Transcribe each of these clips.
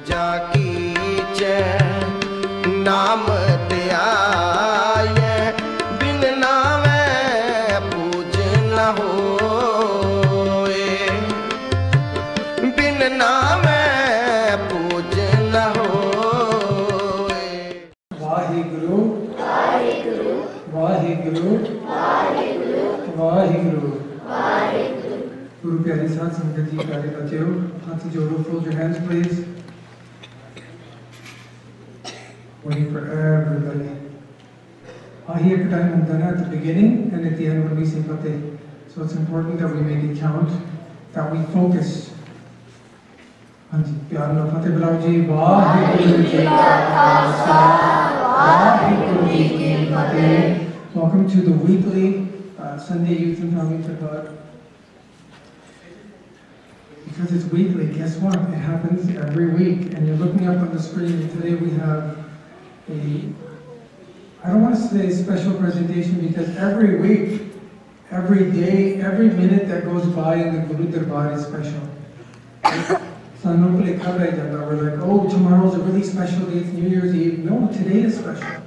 जाकी नाम त्याये बिन नावे पूज न होए बिन नावे पूज न होए। वाहिगुरु वाहिगुरु वाहिगुरु वाहिगुरु वाहिगुरु। गुरु प्यारी साथ संगत जी, प्यारे बच्चों, हाथ जोड़ो, fold your hands please. Waiting for everybody. Ahi ek time hota hai at the beginning and at the end when we say Fateh. So it's important that we make it count, that we focus. Hanji, pyar na Fateh bulao ji. Vaheguru ji ka khalsa, Vaheguru ji ki fateh. Welcome to the weekly Sunday Youth and Family Taqwa. Because it's weekly, guess what? It happens every week. And you're looking up on the screen, and today we have I don't want to say special presentation, because every week, every day, every minute that goes by in the Guru Darbar is special. We're like, oh, tomorrow's a really special day, it's New Year's Eve. No, today is special.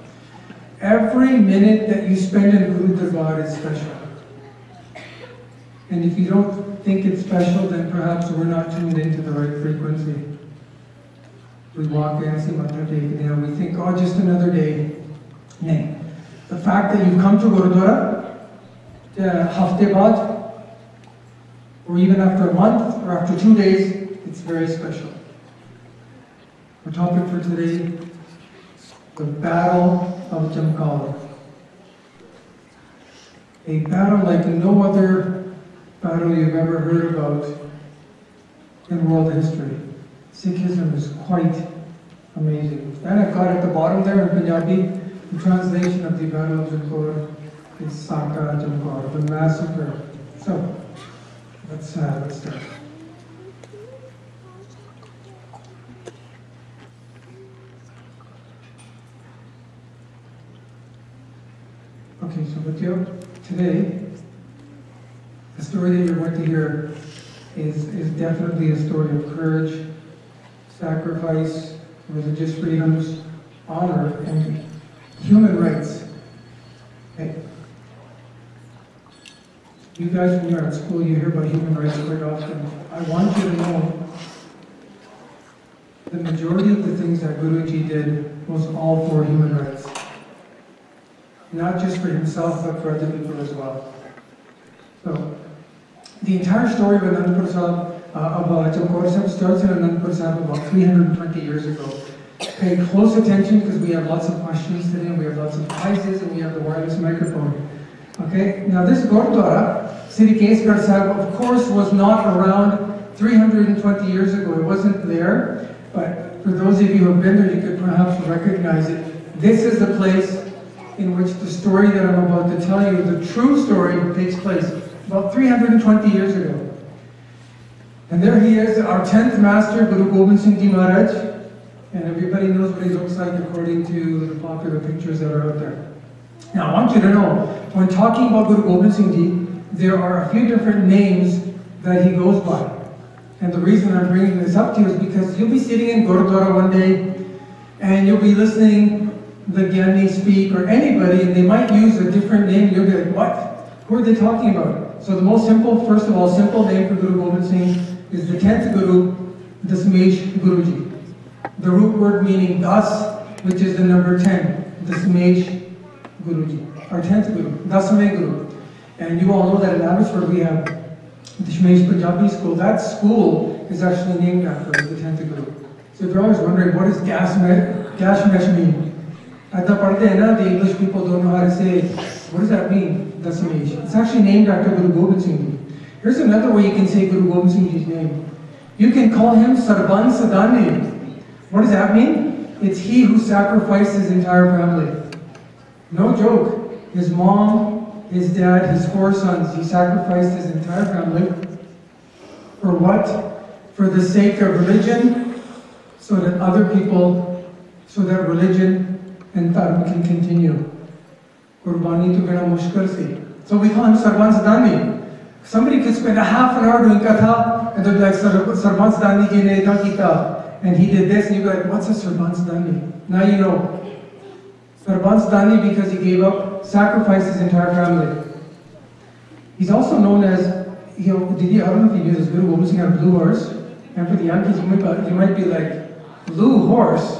Every minute that you spend in Guru Darbar is special. And if you don't think it's special, then perhaps we're not tuned into the right frequency. We walk in, see Matha Tekne, and we think, oh, just another day. No. The fact that you've come to Gurudwara, hafte baad, or even after a month, or after 2 days, it's very special. Our topic for today, the Battle of Chamkaur. A battle like no other battle you've ever heard about in world history. Sikhism is quite amazing. And I've got at the bottom there in Punjabi, the translation of the Battle of Chamkaur is Saka Chamkaur, the massacre. So, let's start. Okay, so today, the story that you're going to hear is definitely a story of courage, sacrifice, religious freedoms, honor, and human rights. Okay. You guys, when you're at school, you hear about human rights quite often. I want you to know the majority of the things that Guruji did was all for human rights. Not just for himself, but for other people as well. So, the entire story of Anandpur Sahib, of Chamkaur Sahib, starts in Anandpur Sahib about 320 years ago. Pay close attention because we have lots of questions today, and we have lots of prizes, and we have the wireless microphone. Okay, now this Gurdwara, Sri Chamkaur Sahib, of course, was not around 320 years ago. It wasn't there, but for those of you who have been there, you could perhaps recognize it. This is the place in which the story that I'm about to tell you, the true story, takes place. About 320 years ago. And there he is, our 10th master, Guru Gobind Singh Ji Maharaj. And everybody knows what he looks like according to the popular pictures that are out there. Now I want you to know, when talking about Guru Gobind Singh Ji, there are a few different names that he goes by. And the reason I'm bringing this up to you is because you'll be sitting in Gurudwara one day, and you'll be listening the Gyani speak, or anybody, and they might use a different name, and you'll be like, what? Who are they talking about? So the most simple, first of all, simple name for Guru Gobind Singh is the 10th Guru, Dasmesh Guruji. The root word meaning das, which is the number 10, Dasmesh Guruji. Our 10th Guru, Dasme Guru. And you all know that in Abbotsford we have Dashmesh Punjabi School. That school is actually named after the 10th Guru. So if you're always wondering, what does Gashmesh mean? The English people don't know how to say, what does that mean? Dasmesh. It's actually named after Guru Gobind Singh Ji. Here's another way you can say Guru Gobind Singh Ji's name. You can call him Sarban Sadani. What does that mean? It's he who sacrificed his entire family. No joke. His mom, his dad, his 4 sons, he sacrificed his entire family. For what? For the sake of religion, so that other people, so that religion and dharma can continue. Qurbani to bina mushkil si. So we call him Sarban Sadani. Somebody could spend a half an hour doing katha, and they'll be like, Sarban Sadani ji ne ita kita. and he did this, and you'd be like, what's a Sarbansdani? Now you know. Sarbansdani because he gave up, sacrificed his entire family. He's also known as, I don't know if you knew this, Guru Gobind Singh had a blue horse. And for the youngsters, you might be like, blue horse?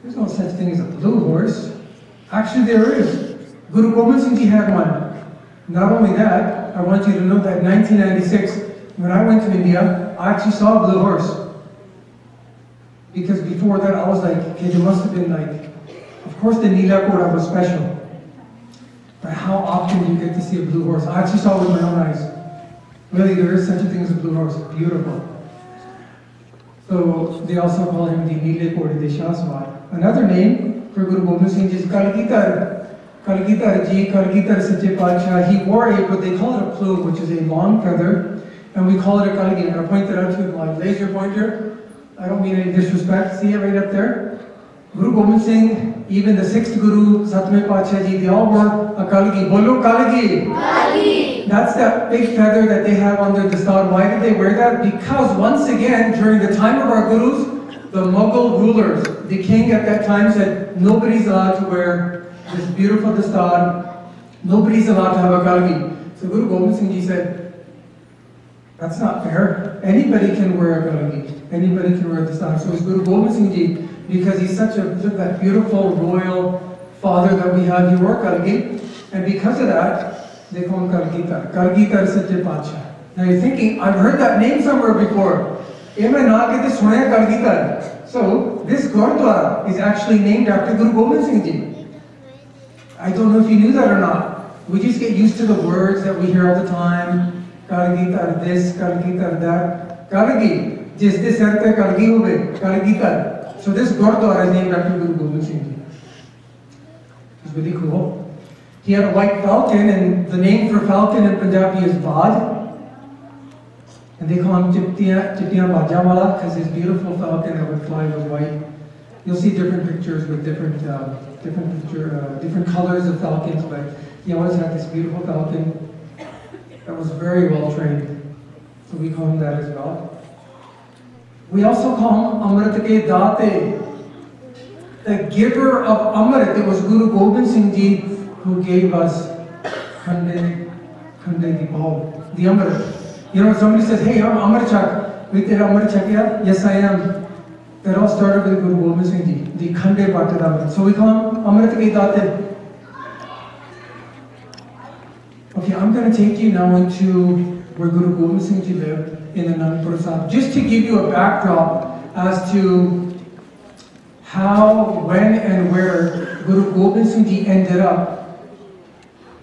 There's no such thing as a blue horse. Actually, there is. Guru Gobind Singh Ji had one. Not only that, I want you to know that in 1996, when I went to India, I actually saw a blue horse. Because before that, I was like, okay, there must have been like, of course the Neela Kora was special. But how often do you get to see a blue horse? I actually saw it with my own eyes. Really, there is such a thing as a blue horse. Beautiful. So they also call him the Neela Kora de Shahswat. Another name for Guru Gobind Singh Ji is Kalgitar. Kalgitar Ji, Kalgitar Sache Padshah. He wore what they call it a plume, which is a long feather, and we call it a Kalgi. And I pointed out to my laser pointer. I don't mean any disrespect. See it right up there? Guru Gobind Singh, even the 6th Guru, Satme Padshah Ji, they all wore a Kalgi. Bolo Kalgi! Kalgi! That's that big feather that they have under the star. Why did they wear that? Because once again, during the time of our Gurus, the Mughal rulers, the king at that time said, nobody's allowed to wear this beautiful dastar. Nobody's allowed to have a Kalgi. So Guru Gobind Singh Ji said, that's not fair. Anybody can wear a Kalgi. Anybody can wear a dastar. So it's Guru Gobind Singh Ji, because he's such that beautiful royal father that we have, he wore Kalgi. And because of that, they call him Kalgitar. Kalgitar Sache Padshah. Now you're thinking, I've heard that name somewhere before. So this Gurdwara is actually named after Guru Gobind Singh Ji. I don't know if you knew that or not. We just get used to the words that we hear all the time. Kalgitar this, Kalgitar that. Kalgi, jis de sar pe Kalgi hobe, Kalgitar. So this Gurdwara is named after Guru Gobind Singh Ji. It's really cool. He had a white falcon, and the name for falcon in Punjabi is Bad. And they call him Chiptiya Bajawala because his beautiful falcon that would fly was white. You'll see different pictures with different colors of falcons, but he always had this beautiful falcon that was very well trained. So we call him that as well. We also call him Amrit Ke Date, the giver of Amrit. It was Guru Gobind Singh Ji who gave us Khande Di Bhau, the Amrit. You know, somebody says, hey, I'm Amrit Chak. We did Amrit Chak, yeah? Yes, I am. That all started with Guru Gobind Singh Ji, the Khande Bhatted Amrit. So we call him Amrit Ke Date. Okay, I'm going to take you now into where Guru Gobind Singh Ji lived in Anandpur Sahib, just to give you a backdrop as to how, when, and where Guru Gobind Singh Ji ended up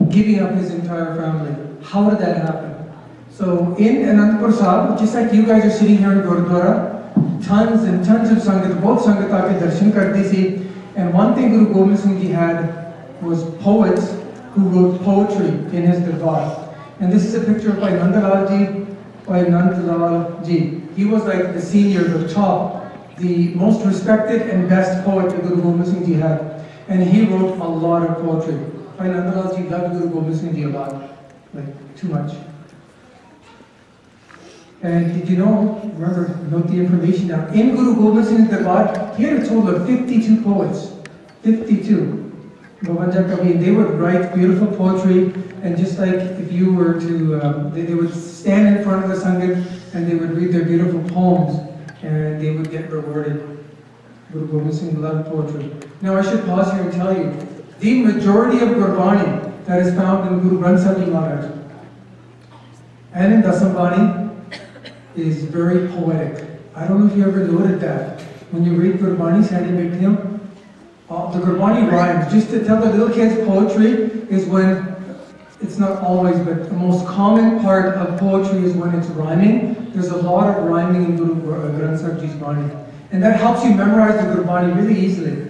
giving up his entire family. How did that happen? So in Anandpur Sahib, just like you guys are sitting here in Gurudwara, tons and tons of Sangat, both Sangat aake darshan karti si. And one thing Guru Gobind Singh Ji had was poets who wrote poetry in his darbar. And this is a picture of Nandalal Ji. He was like the senior, the top, the most respected and best poet that Guru Gobind Singh Ji had. And he wrote a lot of poetry. Nandalal Ji loved Guru Gobind Singh Ji a lot, like too much. And did you know, remember, note the information down, in Guru Gobind Singh's darbar, he had a total of 52 poets. 52. They would write beautiful poetry, and just like if you were to, they would stand in front of the Sangat and they would read their beautiful poems, and they would get rewarded. Guru Gobind Singh loved poetry. Now I should pause here and tell you, the majority of Gurbani that is found in Guru Granth Sahib Ji Maharaj and in Dasambani is very poetic. I don't know if you ever noted that. When you read Gurbani, the Gurbani rhymes. Just to tell the little kids, poetry is when, it's not always, but the most common part of poetry is when it's rhyming. There's a lot of rhyming in Guru Granth Sahib Ji's Bani. And that helps you memorize the Gurbani really easily.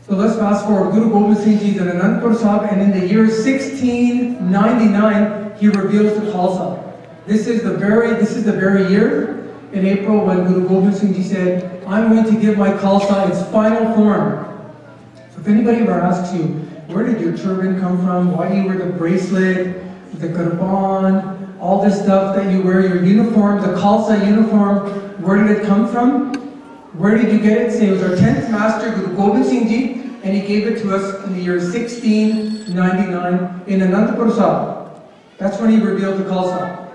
So let's fast forward. Guru Gobind Singh Ji is in Anandpur Sahib, and in the year 1699, he reveals the Khalsa. This is the very year in April when Guru Gobind Singh Ji said, I'm going to give my Khalsa its final form. So if anybody ever asks you, where did your turban come from? Why do you wear the bracelet, the karban, all this stuff that you wear, your uniform, the Khalsa uniform, where did it come from? Where did you get it? Say it was our 10th master, Guru Gobind Singh Ji, and he gave it to us in the year 1699 in Anandapur Sahib. That's when he revealed the Khalsa.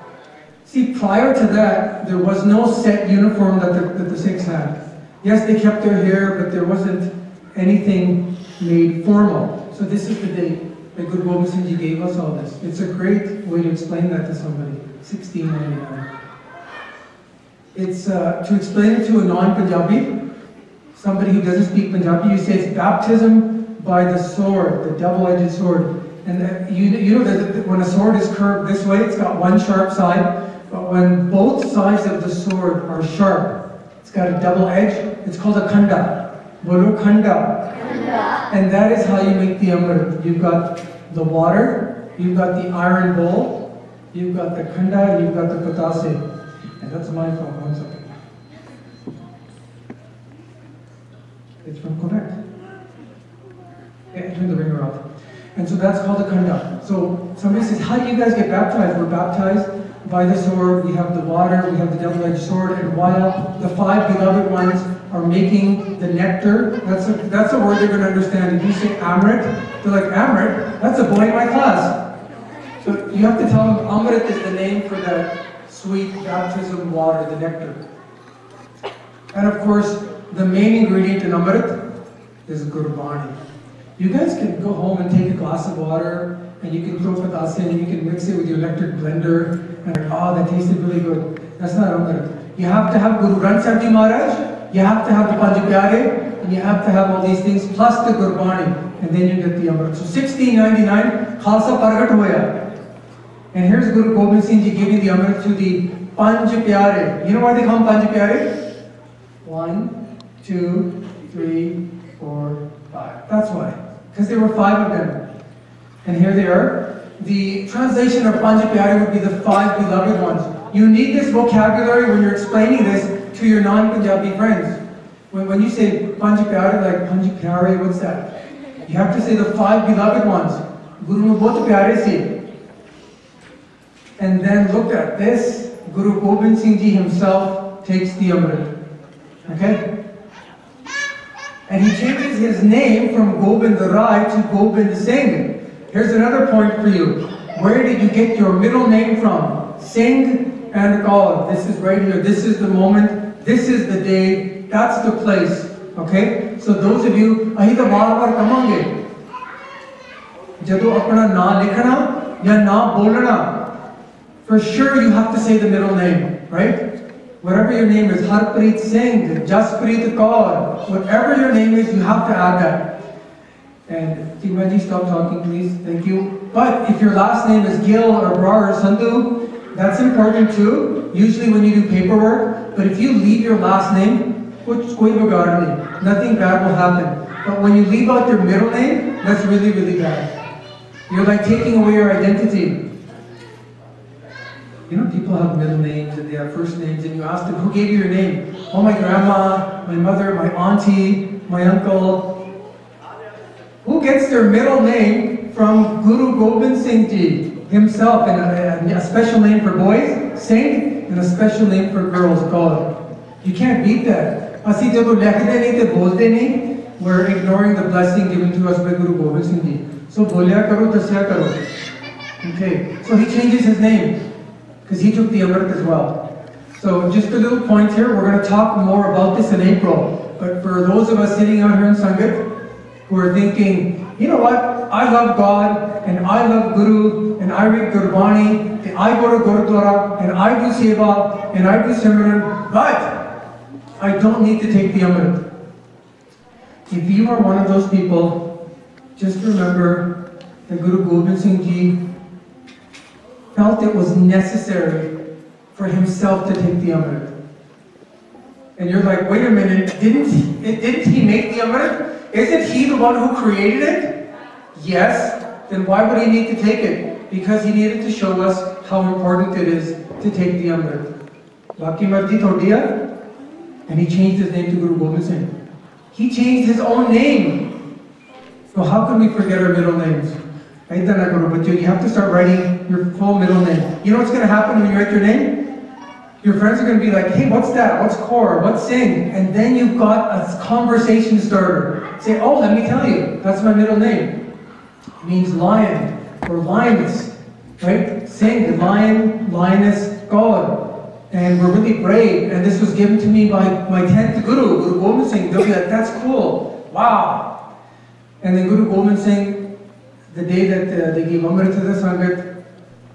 See, prior to that, there was no set uniform that the Sikhs had. Yes, they kept their hair, but there wasn't anything made formal. So this is the date that Guru Gobind Singh Ji gave us all this. It's a great way to explain that to somebody, 1699. It's to explain it to a non-Punjabi, somebody who doesn't speak Punjabi, you say it's baptism by the sword, the double-edged sword. And you know that when a sword is curved this way, it's got one sharp side, but when both sides of the sword are sharp, it's got a double edge, it's called a khanda. Bolo khanda. And that is how you make the amrit. You've got the water, you've got the iron bowl, you've got the khanda, you've got the patase. And that's my phone, 1 second. It's from Quebec. Yeah, turn the ringer off. And so that's called a khanda. So somebody says, how do you guys get baptized? We're baptized by the sword, we have the water, we have the double-edged sword, and while the 5 beloved ones are making the nectar, that's a word they're going to understand. If you say amrit, they're like, amrit? That's a boy in my class. So you have to tell them, amrit is the name for that sweet baptism water, the nectar. And of course, the main ingredient in amrit is gurbani. You guys can go home and take a glass of water, and you can throw patase in, and you can mix it with your electric blender, and oh, that tasted really good. That's not amrit. You have to have Guru Granth Sahib Ji Maharaj, you have to have the Panj Pyare, and you have to have all these things, plus the gurbani, and then you get the amrit. So 1699, Khalsa Pargat Hoya. And here's Guru Gobind Singh Ji giving the amrit to the Panj Pyare. You know why they call them Panj Pyare? 1, 2, 3, 4, 5. That's why. Because there were 5 of them. And here they are. The translation of Panj Pyare would be the 5 beloved ones. You need this vocabulary when you're explaining this to your non-Punjabi friends. When you say Panj Pyare, like Panj Pyare, what's that? You have to say the 5 beloved ones. Guru nu bahut pyare si. And then look at this. Guru Gobind Singh Ji himself takes the amrit. Okay? And he changes his name from Gobind Rai to Gobind Singh. Here's another point for you. Where did you get your middle name from? Singh and Kaur. This is right here. This is the moment. This is the day. That's the place. Okay? So those of you, ahi to baar baar kamange. Jado apna na likhna ya na bolna. For sure you have to say the middle name, right? Whatever your name is, Harpreet Singh, Jaspreet Kaur, whatever your name is, you have to add that. And Tigmaji, stop talking, please. Thank you. But if your last name is Gill or Brar or Sandhu, that's important too, usually when you do paperwork. But if you leave your last name, nothing bad will happen. But when you leave out your middle name, that's really, really bad. You're like taking away your identity. You know, people have middle names and they have first names, and you ask them, who gave you your name? Oh, my grandma, my mother, my auntie, my uncle. Who gets their middle name from Guru Gobind Singh Ji himself? And a special name for boys, Singh, and a special name for girls, Kaur. You can't beat that. We're ignoring the blessing given to us by Guru Gobind Singh Ji. So, bolya karo, dasya karo. Okay, so he changes his name, because he took the amrit as well. So just a little point here, we're going to talk more about this in April. But for those of us sitting out here in Sangat, who are thinking, you know what, I love God, and I love Guru, and I read Gurbani, and I go to Gurudwara, and I do Seva, and I do Simran, but I don't need to take the amrit. If you are one of those people, just remember that Guru Gobind Singh Ji felt it was necessary for himself to take the amrit. And you're like, wait a minute, didn't he make the amrit? Isn't he the one who created it? Yes. Then why would he need to take it? Because he needed to show us how important it is to take the amrit. Baki marzi thodi hai. And he changed his name to Guru Gobind Singh. He changed his own name. So how can we forget our middle names? Aida na karo, but you have to start writing your full middle name. You know what's going to happen when you write your name? Your friends are going to be like, hey, what's that? What's Kaur? What's Singh? And then you've got a conversation starter. Say, oh, let me tell you, that's my middle name. It means lion or lioness, right? Singh, the lion, lioness, God. And we're really brave. And this was given to me by my 10th Guru, Guru Gobind Singh. They'll be like, that's cool. Wow. And then Guru Gobind Singh, the day that they gave Amrit to the Sangat,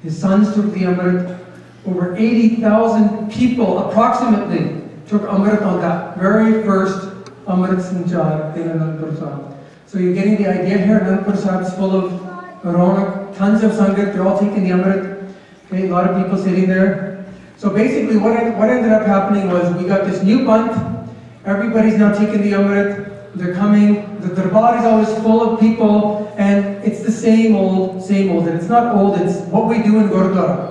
his sons took the Amrit. Over 80,000 people, approximately, took Amrit on that very first Amrit Sanchar in Anandpur Sahib. So you're getting the idea here. Anandpur Sahib is full of Ronak, tons of Sangat. They're all taking the Amrit. Okay, a lot of people sitting there. So basically, what ended up happening was we got this new month. Everybody's now taking the Amrit. They're coming. The darbar is always full of people, and it's the same old, same old. And it's not old. It's what we do in Gurudwara.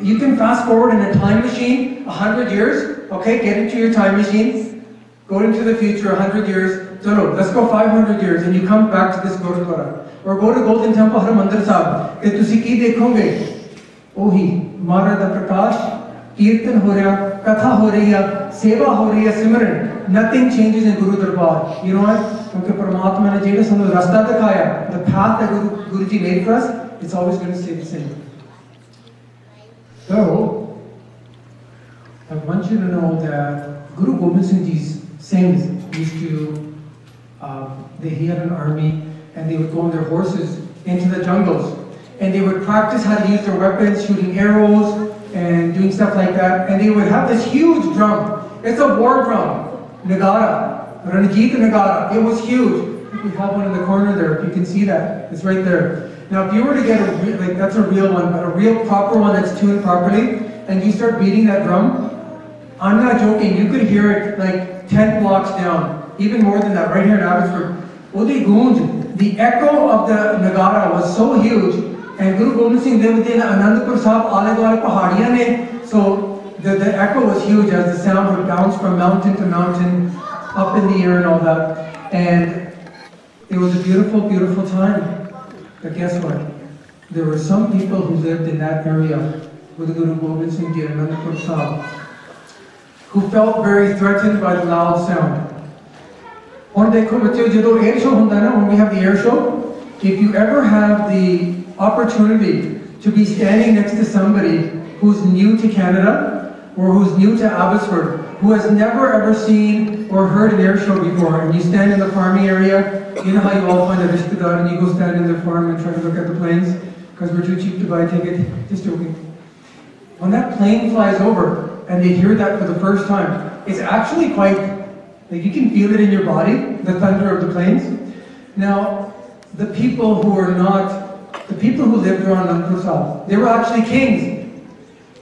You can fast forward in a time machine 100 years. Okay, get into your time machine. Go into the future 100 years. So no, let's go 500 years, and you come back to this Gurudwara. Or go to Golden Temple Harmandir Sahib. That tusi ki dekhonge? Ohi Mara da Prakash. Kirtan ho raha, Katha ho rahi hai, Seva ho rahi hai, Simran. Nothing changes in Guru Darbar. You know what? Because Paramatma ne jehda sanu rasta dikhaya, the path that Guruji made for us, it's always going to stay the same. So, I want you to know that Guru Gobind Singh Ji's Singhs used to, he had an army, and they would go on their horses into the jungles, and they would practice how to use their weapons, shooting arrows, and doing stuff like that, and they would have this huge drum. It's a war drum, Nagara, Ranjit Nagara. It was huge. We have one in the corner there, if you can see that. It's right there. Now, if you were to get that's a real one, but a real proper one that's tuned properly, and you start beating that drum, I'm not joking, you could hear it like 10 blocks down, even more than that, right here in Abbotsford. Odi Gunj, the echo of the Nagara was so huge. And Guru Gobind Singh lived in Anandpur Sahib, Aale Dwale Pahadiyan ne, so the echo was huge as the sound would bounce from mountain to mountain, up in the air and all that. And it was a beautiful, beautiful time. But guess what? There were some people who lived in that area with Guru Gobind Singh Ji and Anandpur Sahib who felt very threatened by the loud sound. When we have the air show, if you ever have the opportunity to be standing next to somebody who's new to Canada or who's new to Abbotsford, who has never ever seen or heard an air show before, and you stand in the farming area, you know how you all find a rishtadar and you go stand in the farm and try to look at the planes because we're too cheap to buy a ticket. Just joking. When that plane flies over and they hear that for the first time, it's actually quite, like you can feel it in your body, the thunder of the planes. Now, the people who are not the people who lived around Anandpur Sahib, they were actually kings.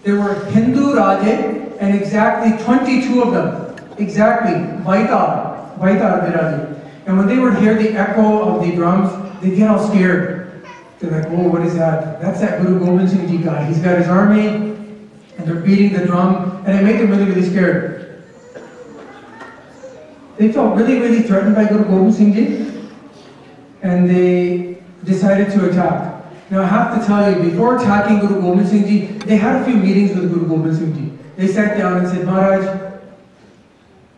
There were Hindu Raje, and exactly 22 of them. Exactly. Vaitar Viraji. And when they would hear the echo of the drums, they'd get all scared. They're like, whoa, what is that? That's that Guru Gobind Singh Ji guy. He's got his army, and they're beating the drum, and it made them really, really scared. They felt really, really threatened by Guru Gobind Singh Ji, and they decided to attack. Now I have to tell you, before attacking Guru Gobind Singh Ji, they had a few meetings with Guru Gobind Singh Ji. They sat down and said, Maharaj,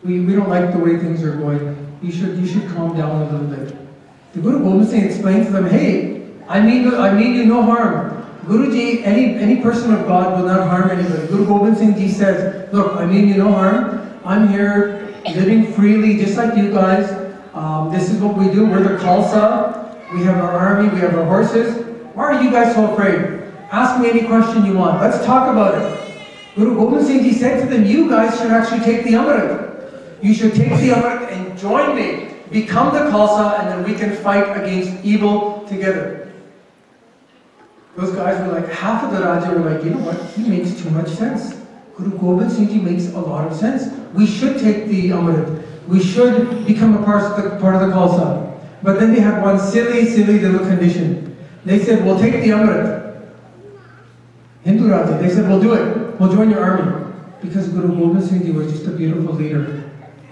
we don't like the way things are going. You should calm down a little bit. The Guru Gobind Singh explained to them, hey, I mean you no harm. Guruji, any person of God will not harm anybody. Guru Gobind Singh Ji says, look, I mean you no harm. I'm here living freely just like you guys. This is what we do. We're the Khalsa. We have our army, we have our horses. Why are you guys so afraid? Ask me any question you want. Let's talk about it. Guru Gobind Singh Ji said to them, you guys should actually take the Amrit. You should take the Amrit and join me. Become the Khalsa, and then we can fight against evil together. Those guys were like, half of the Raja were like, you know what, he makes too much sense. Guru Gobind Singh Ji makes a lot of sense. We should take the Amrit. We should become a part of the Khalsa. But then they had one silly little condition. They said, we'll take the Amrit. Hindu Raja, they said, we'll do it. We'll join your army. Because Guru Gobind Singh Ji was just a beautiful leader.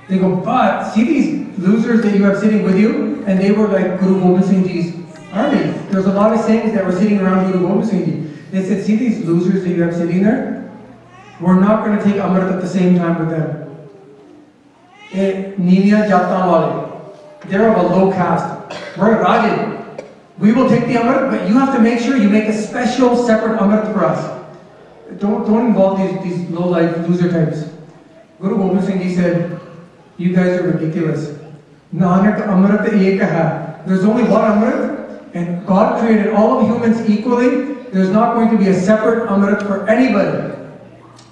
They go, but see these losers that you have sitting with you? And they were like Guru Gobind Singh Ji's army. There's a lot of Singhs that were sitting around Guru Gobind Singh Ji. They said, see these losers that you have sitting there? We're not going to take Amrit at the same time with them. Neeniya Jatan Wale. They're of a low caste. We're Rajin. We will take the Amrit, but you have to make sure you make a special, separate Amrit for us. Don't involve these low-life loser types. Guru Gobind Singh Ji said, you guys are ridiculous. Nanak Amrit ek hai. There's only one Amrit, and God created all of humans equally. There's not going to be a separate Amrit for anybody.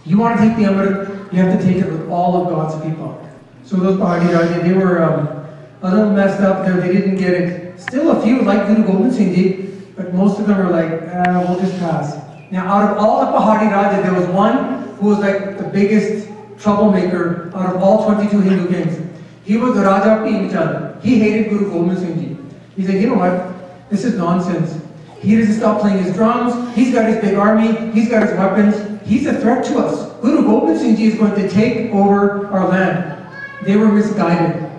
You want to take the Amrit, you have to take it with all of God's people. So those Pahadi Raja, they were a little messed up there. They didn't get it. Still a few like Guru Gobind Singh Ji, but most of them were like, we'll just pass. Now, out of all the Pahadi Raja, there was one who was like the biggest troublemaker out of all 22 Hindu kings. He was the Raja of Bhimchand. He hated Guru Gobind Singh Ji. He said, you know what? This is nonsense. He doesn't stop playing his drums. He's got his big army. He's got his weapons. He's a threat to us. Guru Gobind Singh Ji is going to take over our land. They were misguided.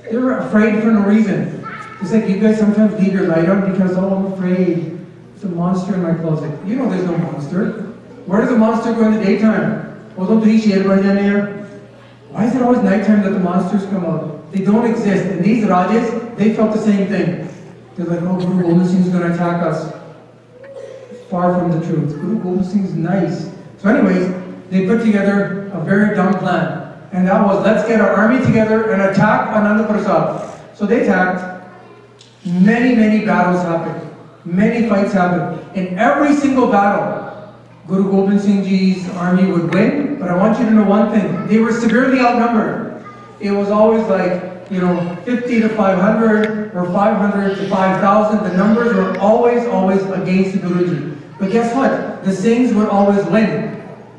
They were afraid for no reason. It's like you guys sometimes leave your light on because, oh, I'm afraid. There's a monster in my closet. You know there's no monster. Where does a monster go in the daytime? Why is it always nighttime that the monsters come out? They don't exist. And these Rajas, they felt the same thing. They're like, oh, Guru Gobind Singh is going to attack us. Far from the truth. Guru Gobind Singh is nice. So anyways, they put together a very dumb plan. And that was, let's get our army together and attack Ananda Prasad. So they attacked. Many, many battles happened. Many fights happened. In every single battle, Guru Gobind Singh Ji's army would win. But I want you to know one thing. They were severely outnumbered. It was always like, 50 to 500 or 500 to 5,000. The numbers were always against the Guruji. But guess what? The Singhs would always win.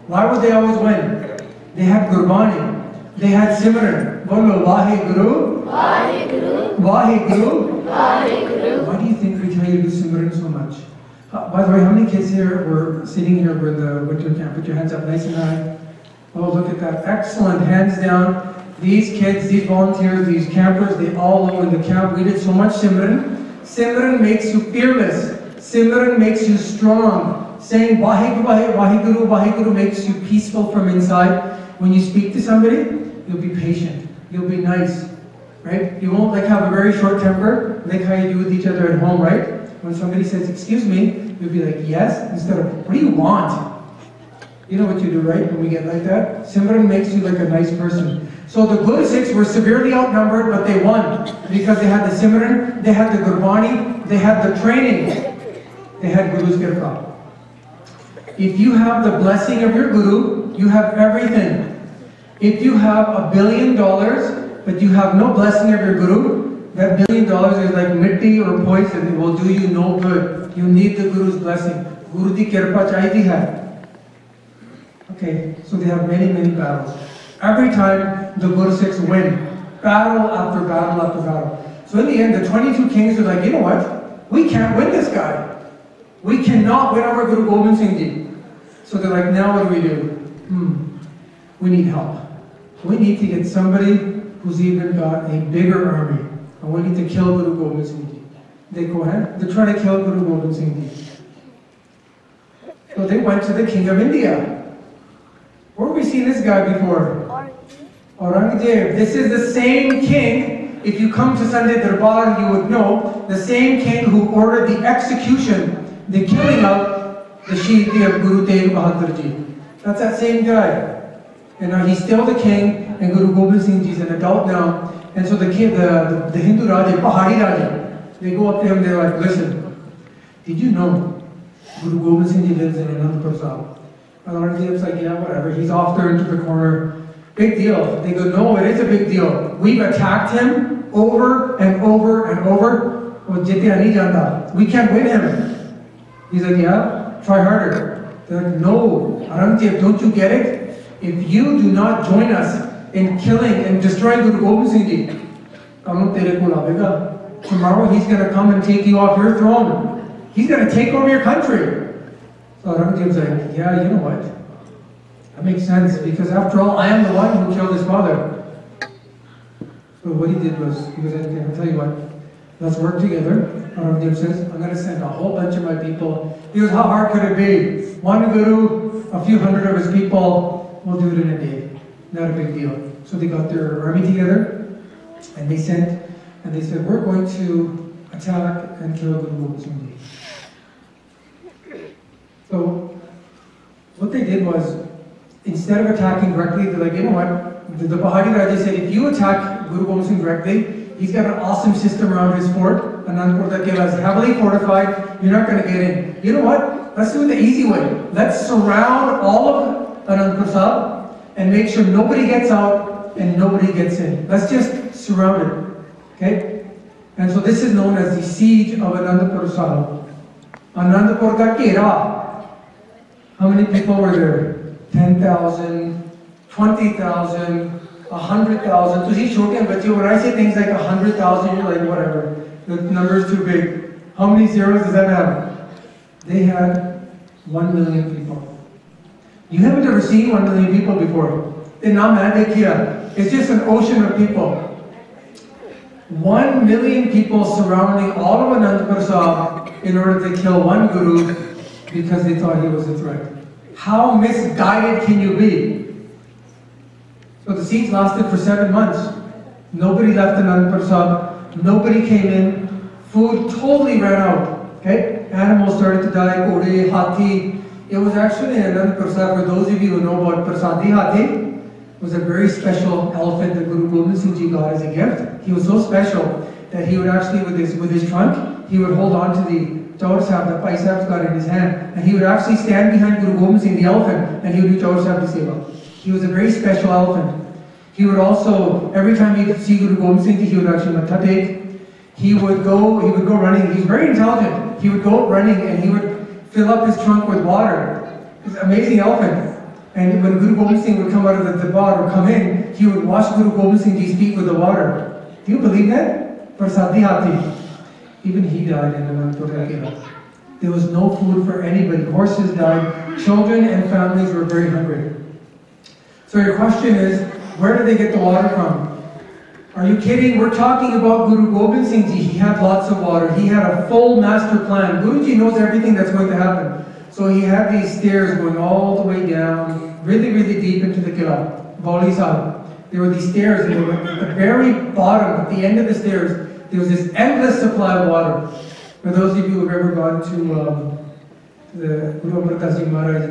Why would they always win? They had Gurbani. They had Simarneet. Bolo Vaheguru. Vaheguru. Vaheguru. Vaheguru. Why do you think we tell you to do Simarneet so much? By the way, how many kids here were sitting here with the winter camp? Put your hands up nice and high. Oh, look at that. Excellent. Hands down. These kids, these volunteers, these campers, they all know in the camp. We did so much Simran. Simran makes you fearless. Simran makes you strong. Saying Vaheguru, Vaheguru, Vaheguru makes you peaceful from inside. When you speak to somebody, you'll be patient. You'll be nice. Right? You won't have a very short temper, like how you do with each other at home, right? When somebody says, excuse me, you'll be like, yes, instead of, what do you want? You know what you do, right? When we get like that? Simran makes you like a nice person. So the Guru Sikhs were severely outnumbered, but they won. Because they had the Simran, they had the Gurbani, they had the training. They had Guru's Kirpa. If you have the blessing of your Guru, you have everything. If you have $1 billion, but you have no blessing of your Guru, that $1 billion is like mitti or poison. It will do you no good. You need the Guru's blessing. Guru di Kirpa chahiye hai. Okay, so they have many, many battles. Every time the Guru Sikhs win, battle after battle after battle. So in the end, the 22 kings are like, you know what? We can't win this guy. We cannot win over Guru Gobind Singh Ji. So they're like, now what do? We need help. We need to get somebody who's even got a bigger army. And we need to kill Guru Gobind Singh Ji. They go ahead. They're trying to kill Guru Gobind Singh Ji. So they went to the king of India. Where have we seen this guy before? Aurangzeb. This is the same king, if you come to Sunday Darbar, you would know, the same king who ordered the execution, the killing of the Shahidi of Guru Tegh Bahadur Ji. That's that same guy. And now he's still the king, and Guru Gobind Singh Ji is an adult now. And so the Hindu Raja, Pahadi Raja, they go up to him, they're like, listen, did you know Guru Gobind Singh Ji lives in Anand Prasad? And Aurangzeb's like, yeah, whatever. He's off there into the corner. Big deal. They go, no, it is a big deal. We've attacked him over and over and over. We can't win him. He's like, yeah, try harder. They're like, no, Aurangzeb, don't you get it? If you do not join us in killing and destroying Guru Gobind Singh Ji, tomorrow he's going to come and take you off your throne. He's going to take over your country. So Aurangzeb's like, yeah, you know what? That makes sense, because after all, I am the one who killed his father. So what he did was, he was like, okay, I'll tell you what, let's work together. Aurangzeb says, I'm going to send a whole bunch of my people. He goes, how hard could it be? One guru, a few hundred of his people, will do it in a day. Not a big deal. So they got their army together, and they said, we're going to attack and kill Guru Gobind Singh Ji. So what they did was, instead of attacking directly, they're like, you know what? The Pahari Raja said, if you attack Guru Gobind Singh directly, he's got an awesome system around his fort. Anandpur that is heavily fortified. You're not going to get in. You know what? Let's do it the easy way. Let's surround all of Anandpur Sahib and make sure nobody gets out and nobody gets in. Let's just surround it. Okay? And so this is known as the siege of Anandpur Sahib. Anandpur ka Kera. How many people were there? 10,000, 20,000, 100,000. To see छोटे बच्चे, when I say things like 100,000, you're like, whatever. The number is too big. How many zeros does that have? They had 1 million people. You haven't ever seen 1 million people before. It's just an ocean of people. 1 million people surrounding all of Anandpur Sahib in order to kill one guru because they thought he was a threat. How misguided can you be? So the siege lasted for 7 months. Nobody left Anandpur Sahib. Nobody came in. Food totally ran out. Okay? Animals started to die. Kode, hathi. It was actually in Anandpur Sahib, for those of you who know about Prasadi Hathi, was a very special elephant that Guru Gobind Singh Ji got as a gift. He was so special that he would actually, with his trunk, he would hold on to the Chaur Sahib that Pai Sahib's got in his hand, and he would actually stand behind Guru Gobind Singh, the elephant, and he would do Chaur Sahib the seva. He was a very special elephant. He would also, every time he'd see Guru Gobind Singh Ji, he would actually matha take. He would go running. He was very intelligent. He would go running and he would fill up his trunk with water. He's an amazing elephant. And when Guru Gobind Singh would come out of the bar or come in, he would wash Guru Gobind Singh Ji's feet with the water. Do you believe that? Prasadi Hathi. Even he died in Anandpur. There was no food for anybody. Horses died. Children and families were very hungry. So your question is, where did they get the water from? Are you kidding? We're talking about Guru Gobind Singh Ji. He had lots of water. He had a full master plan. Guruji knows everything that's going to happen. So he had these stairs going all the way down, really, really deep into the Qila, Bauli Sahib. There were these stairs, and at the very bottom, at the end of the stairs, there was this endless supply of water. For those of you who have ever gone to the Guru Amar Singh Maharaj,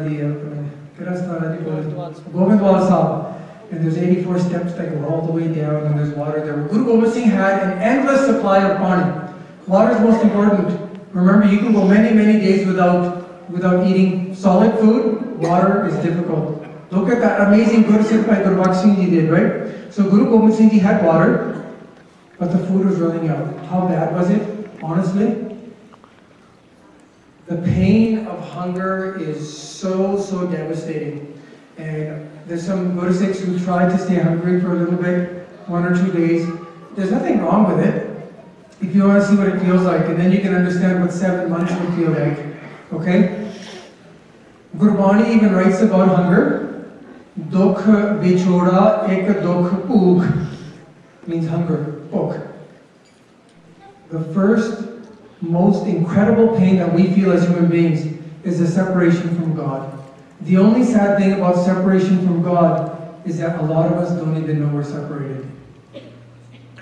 Govindwal Sahib, and there's 84 steps that go all the way down, and there's water there. Guru Gobind Singh had an endless supply of pani. Water is most important. Remember, you can go many, many days without eating solid food. Water is difficult. Look at that amazing Gursikh by Guru Baksh Singh Ji did, right? So Guru Gobind Singh Ji had water, but the food was running out. How bad was it? Honestly, the pain of hunger is so devastating. And there's some Gursikhs who tried to stay hungry for a little bit, 1 or 2 days. There's nothing wrong with it. If you want to see what it feels like, and then you can understand what 7 months would feel like. Okay? Gurbani even writes about hunger. Dukh bichoda ek dukh puk means hunger. Puk. The first most incredible pain that we feel as human beings is the separation from God. The only sad thing about separation from God is that a lot of us don't even know we're separated.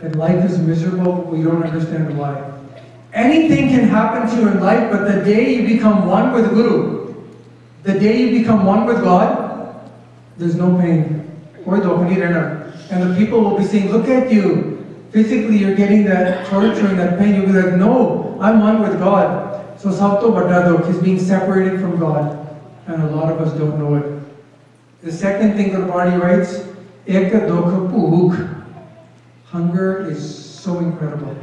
That life is miserable, but we don't understand why. Anything can happen to you in life, but the day you become one with Guru, the day you become one with God, there's no pain. And the people will be saying, look at you. Physically, you're getting that torture and that pain. You'll be like, no, I'm one with God. So Sabto Badadok is being separated from God. And a lot of us don't know it. The second thing Gurbani writes, Ek Dokha Puk. Hunger is so incredible.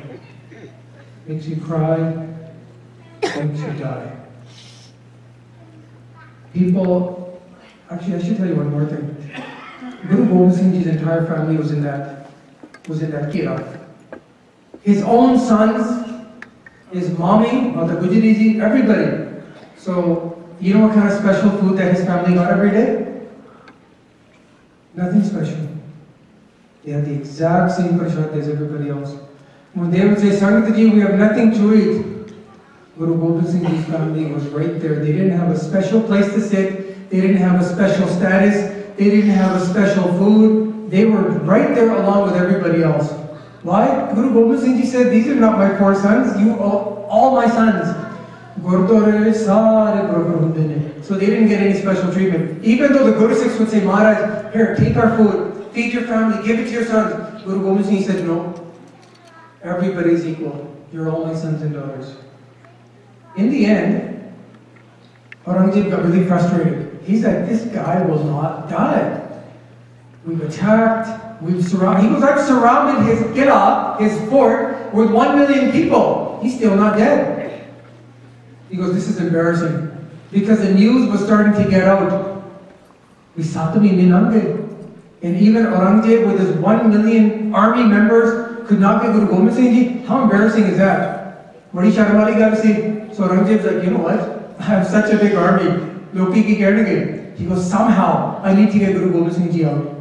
Makes you cry, makes you die. People, actually I should tell you one more thing. Guru Gobind Singh Ji's entire family was in that Kira. His own sons, his mommy, Mata Gujari ji, everybody. So, you know what kind of special food that his family got every day? Nothing special. They had the exact same prashad as everybody else. When they would say, Sangat Ji, we have nothing to eat, Guru Gobind Singh Ji's family was right there. They didn't have a special place to sit. They didn't have a special status. They didn't have a special food. They were right there along with everybody else. Why? Guru Gobind Singh Ji said, these are not my 4 sons. You are all my sons. So they didn't get any special treatment. Even though the Guru Sikhs would say, Maharaj, here, take our food, feed your family, give it to your sons. Guru Gobind Singh said, no. Everybody is equal. You're all my sons and daughters. In the end, Aurangzeb got really frustrated. He's like, this guy will not die. We've attacked, we've surrounded, he goes, I've surrounded his Qila, his fort, with 1 million people. He's still not dead. He goes, this is embarrassing. Because the news was starting to get out. We Satami Ninamde. And even Aurangzeb with his 1 million army members could not get Guru Gobind Singh Ji. How embarrassing is that? Badi Sharmali Gavsi. So Aurangzeb's like, you know what? I have such a big army. Loki ki kehne. He goes, somehow I need to get Guru Gobind Singh Ji out.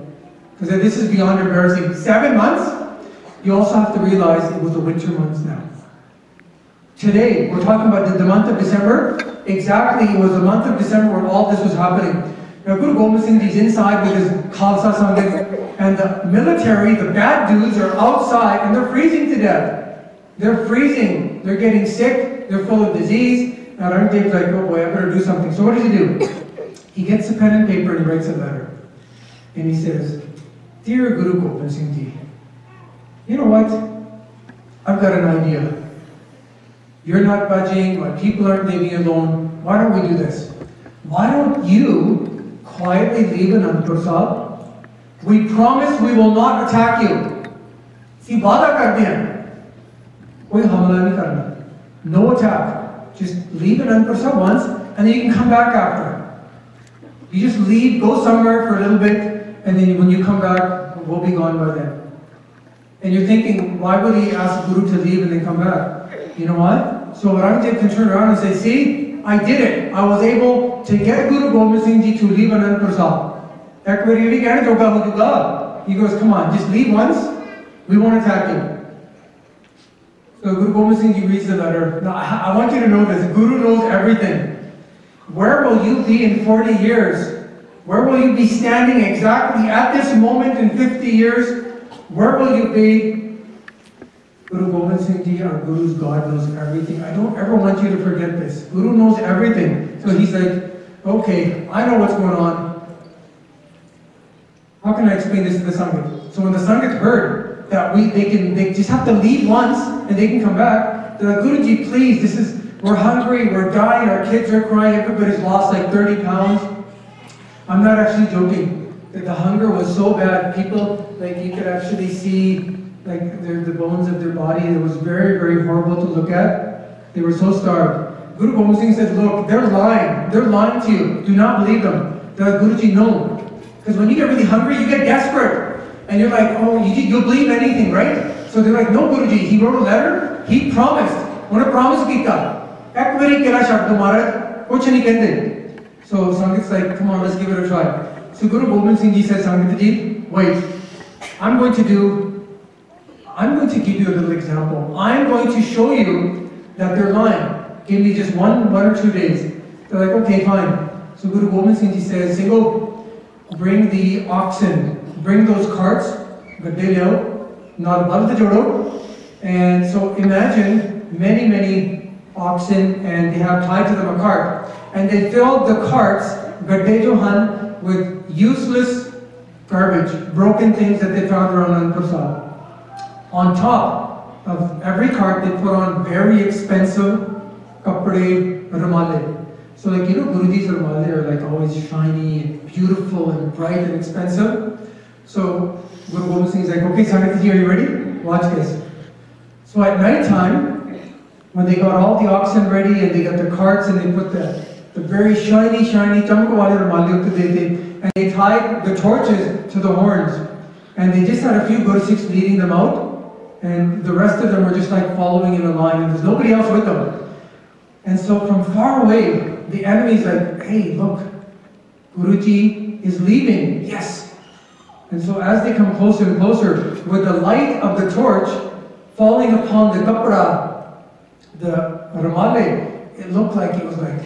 Because this is beyond embarrassing. 7 months? You also have to realize it was the winter months now. Today, we're talking about the month of December. Exactly, it was the month of December when all this was happening. Now Guru Gobind Singh Ji is inside with his Khalsa Sangha, and the military, the bad dudes, are outside and they're freezing to death. They're freezing. They're getting sick. They're full of disease. And Aurangzeb's like, oh boy, I better do something. So what does he do? He gets a pen and paper and he writes a letter. And he says, Dear Guru Gobind Singh Ji, you know what? I've got an idea. You're not budging, my people aren't leaving you alone. Why don't we do this? Why don't you quietly leave Anandpur Sahib? We promise we will not attack you. See, wada kar diya. Koi hamla nahi karna. No attack. Just leave Anandpur Sahib once and then you can come back after. You just leave, go somewhere for a little bit, and then when you come back, we'll be gone by then. And you're thinking, why would he ask Guru to leave and then come back? You know what? So Aurangzeb can turn around and say, see, I did it. I was able to get Guru Gobind Singh Ji to leave Anandpur Sahib. He goes, come on, just leave once. We won't attack you. So Guru Gobind Singh Ji reads the letter. Now, I want you to know this. Guru knows everything. Where will you be in 40 years? Where will you be standing exactly at this moment in 50 years? Where will you be? Guru Gobind Singh Ji, our Guru's God, knows everything. I don't ever want you to forget this. Guru knows everything. So he's like, okay, I know what's going on. How can I explain this to the Sangha? So when the Sangha heard that they just have to leave once and they can come back, they're like, Guruji, please, we're hungry, we're dying, our kids are crying, everybody's lost like 30 pounds. I'm not actually joking. The hunger was so bad, people, like you could actually see like the bones of their body. It was very, very horrible to look at. They were so starved. Guru Gobind Singh said, look, they're lying. They're lying to you. Do not believe them. They're like, Guruji, no. Because when you get really hungry, you get desperate. And you're like, oh, you'll believe anything, right? So they're like, no, Guruji. He wrote a letter. He promised. Unhone promise kita. Ek bari kela shabd Maharaj. Kuch nahi kehte. So Sangit's like, come on, let's give it a try. So Guru Gobind Singh Ji said, Sangit Ji, wait. I'm going to give you a little example. I'm going to show you that they're lying. Give me just one or 2 days. They're like, okay, fine. So Guru Gobind Singh Ji says, Singho, bring the oxen, bring those carts, not above the jodo. And so imagine many oxen, and they have tied to them a cart. And they filled the carts, Gaddejohan, with useless garbage, broken things that they found around Anandpur Sahib. On top of every cart, they put on very expensive kapde ramale. So like, Guruji's ramale are like always shiny and beautiful and bright and expensive. So Guru Gobind Singh is like, okay, Sangat Ji, are you ready? Watch this. So at night time, when they got all the oxen ready and they got the carts and they put the very shiny chamkawale ramale and they tied the torches to the horns. And they just had a few Guru Sikhs leading them out. And the rest of them were just like following in a line, and there's nobody else with them. And so from far away, the enemy's like, hey, look, Guruji is leaving. Yes. And so as they come closer and closer, with the light of the torch falling upon the kapra, the ramale, it looked like it was like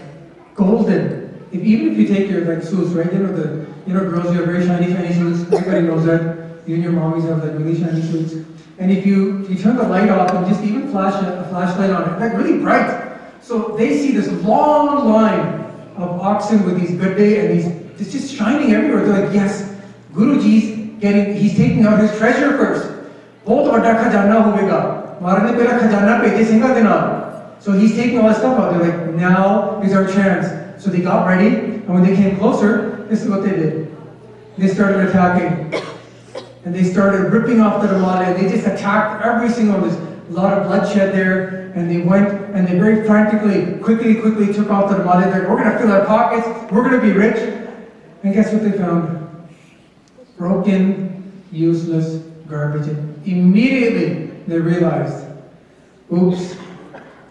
golden. Even if you take your like suits, right? Girls, you have very shiny suits. Everybody knows that. You and your mommies have like really shiny suits. And if you turn the light off and just even flash a flashlight on it, like really bright. So they see this long line of oxen with these good day and it's just shining everywhere. They're like, yes, he's taking out his treasure first. So he's taking all that stuff out. They're like, now is our chance. So they got ready, and when they came closer, this is what they did. They started attacking. And they started ripping off the ramale, and they just attacked every single one. There's a lot of bloodshed there, and they went, and they very frantically, quickly took off the ramale. They're like, we're going to fill our pockets, we're going to be rich. And guess what they found? Broken, useless garbage. And immediately, they realized, oops,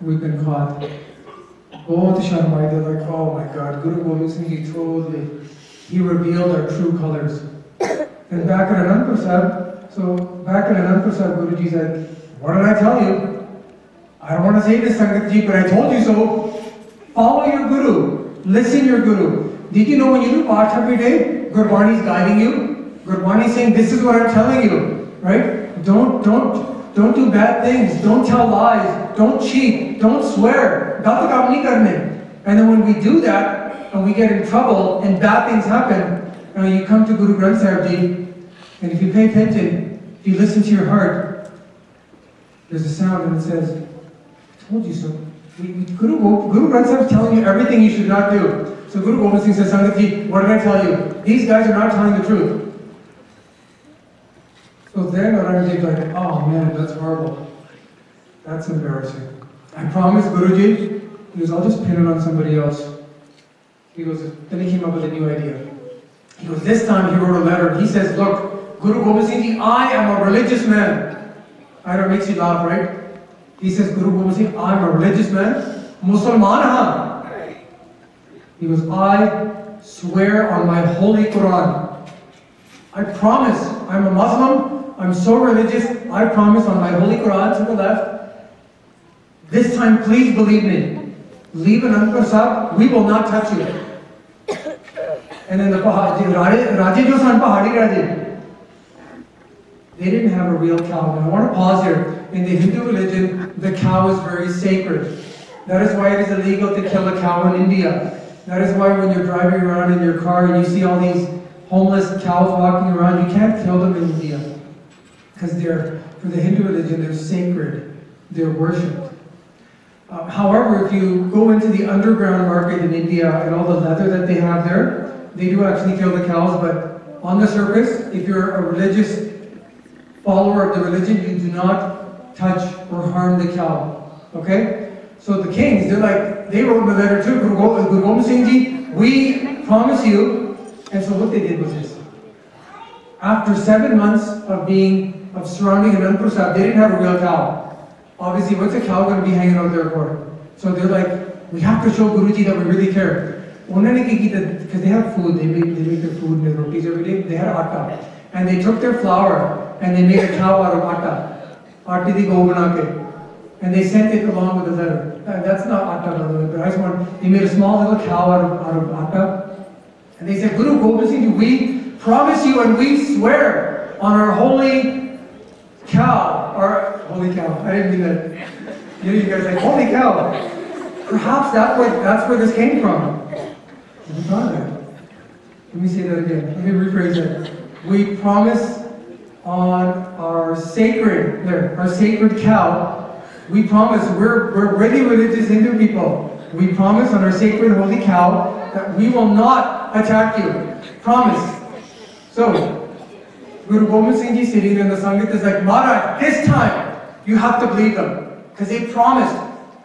we've been caught. Oh, the Sharmai, they're like, oh my God, Guru Gobind Singh, he revealed our true colors. And back at Anandpur Sahib, Guruji said, what did I tell you? I don't want to say this, Sangat Ji, but I told you so. Follow your Guru. Listen your Guru. Did you know when you do Path every day, Gurbani is guiding you? Gurbani is saying, this is what I'm telling you, right? Don't do bad things. Don't tell lies. Don't cheat. Don't swear. And then when we do that, and we get in trouble, and bad things happen, you come to Guru Granth Sahib Ji, and if you pay attention, if you listen to your heart, there's a sound and it says, I told you so. Guru Granth Sahib is telling you everything you should not do. So Guru Gobind Singh says, Sangat Ji, what did I tell you? These guys are not telling the truth. So then Aurangzeb is like, oh man, that's horrible. That's embarrassing. I promise Guruji, he goes, I'll just pin it on somebody else. He goes, then he came up with a new idea. He goes, this time he wrote a letter. He says, look, Guru Gobind Singh Ji, I am a religious man. I know it makes you laugh, right? He says, Guru Gobind Singh, I'm a religious man. Musalman ha. He goes, I swear on my holy Quran. I promise, I'm a Muslim. I'm so religious. I promise on my holy Quran to the left. This time, please believe me. Leave Anandpur Sahib, we will not touch you. And then the Raje jo san Pahadi Raje, they didn't have a real cow. And I want to pause here. In the Hindu religion, the cow is very sacred. That is why it is illegal to kill a cow in India. That is why when you're driving around in your car and you see all these homeless cows walking around, you can't kill them in India. Because for the Hindu religion, they're sacred. They're worshipped. However, if you go into the underground market in India and all the leather that they have there, they do actually kill the cows, but on the surface, if you're a religious follower of the religion, you do not touch or harm the cow. Okay? So the kings, they wrote in the letter too, Guru Gobind Singh Ji, we promise you. And so what they did was this. After 7 months of surrounding Anandpur Sahib, they didn't have a real cow. Obviously, what's a cow going to be hanging out there for? So they're like, we have to show Guruji that we really care. Because they have food, they make their food and their rotis every day. They had atta. And they took their flour and they made a cow out of atta. Atte di go banake. And they sent it along with the letter. That's not atta, by the way, but I just want, they made a small little cow out of atta. And they said, Guru Gobind Singh, we promise you and we swear on our holy cow. I didn't mean that. You guys are like, holy cow. Perhaps that's where this came from. Let me say that again. Let me rephrase it. We promise on our sacred cow. We promise, we're really religious Hindu people. We promise on our sacred holy cow that we will not attack you. Promise. So, Guru Gobind Singh Ji sitting in the Sangat is like, Maharaj, this time you have to believe them. Because they promised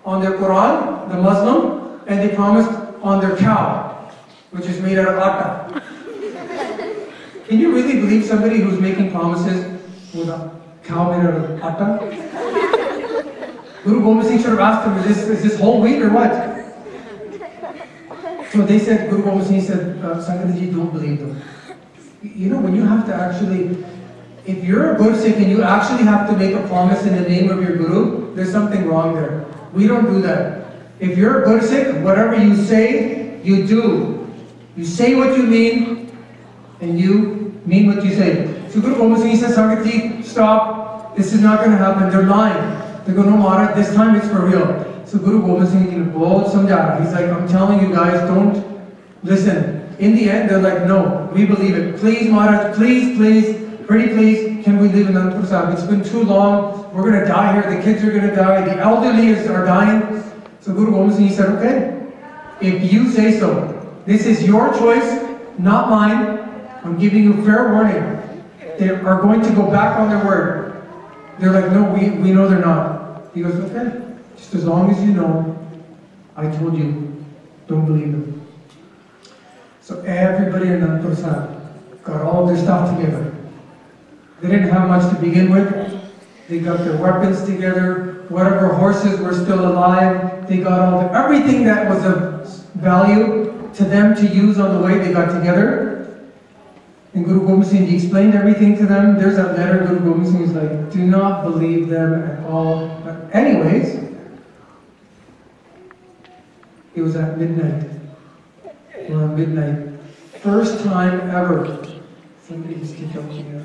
on their Quran, the Muslim, and they promised on their cow, which is made out of atta. Can you really believe somebody who's making promises with a cow made out of atta? Guru Gobind Singh should have asked them, is this whole wheat or what? So they said, Guru Gobind Singh said, Sangat Ji, don't believe them. You know, when you have to actually If you're a Gursikh and you actually have to make a promise in the name of your Guru, there's something wrong there. We don't do that. If you're a Gursikh, whatever you say, you do. You say what you mean, and you mean what you say. So Guru Gobind Singh says, Sangat ji, stop. This is not going to happen. They're lying. They go, no Maharaj, this time it's for real. So Guru Gobind Singh ji bahut samjha. He's like, I'm telling you guys, don't listen. In the end, they're like, no, we believe it. Please Maharaj, please, please. Pretty please, can we live in Anandpur Sahib? It's been too long. We're going to die here. The kids are going to die. The elderly are dying. So Guru Gobind Singh said, okay, if you say so, this is your choice, not mine. I'm giving you fair warning. They are going to go back on their word. They're like, no, we know they're not. He goes, okay, just as long as you know, I told you, don't believe them. So everybody in Anandpur Sahib got all their stuff together. They didn't have much to begin with. They got their weapons together, whatever horses were still alive, they got everything that was of value to them to use on the way, they got together. And Guru Gobind Singh Ji explained everything to them. There's that letter, Guru Gobind Singh was like, do not believe them at all. But anyways, it was at midnight. Around midnight. First time ever. Somebody just keep up here.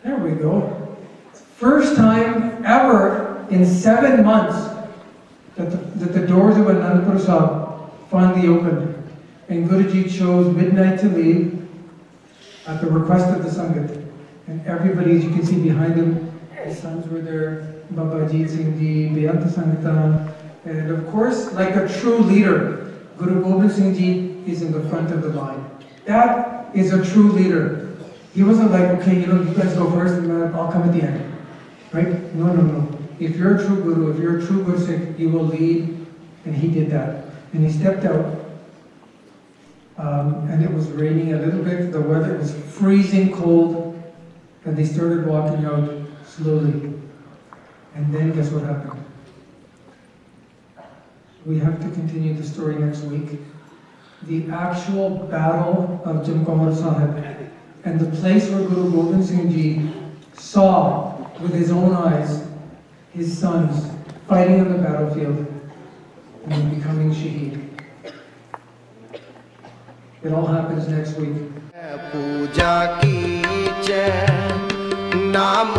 There we go. First time ever in 7 months that the doors of Anandpur Sahib finally opened. And Guruji chose midnight to leave at the request of the Sangat. And everybody, as you can see behind him, his sons were there, Baba Ajit Singh Ji, Beyanta Sangata, and of course, like a true leader, Guru Gobind Singh Ji is in the front of the line. That is a true leader. He wasn't like, okay, you guys go first and I'll come at the end. Right? No, no, no. If you're a true Guru, if you're a true Gursikh, you will lead. And he did that. And he stepped out. And it was raining a little bit. The weather was freezing cold. And they started walking out slowly. And then guess what happened? We have to continue the story next week. The actual battle of Chamkaur Sahib. And the place where Guru Gobind Singh Ji saw with his own eyes his sons fighting on the battlefield and then becoming shaheed. It all happens next week. Puja ki jai, naam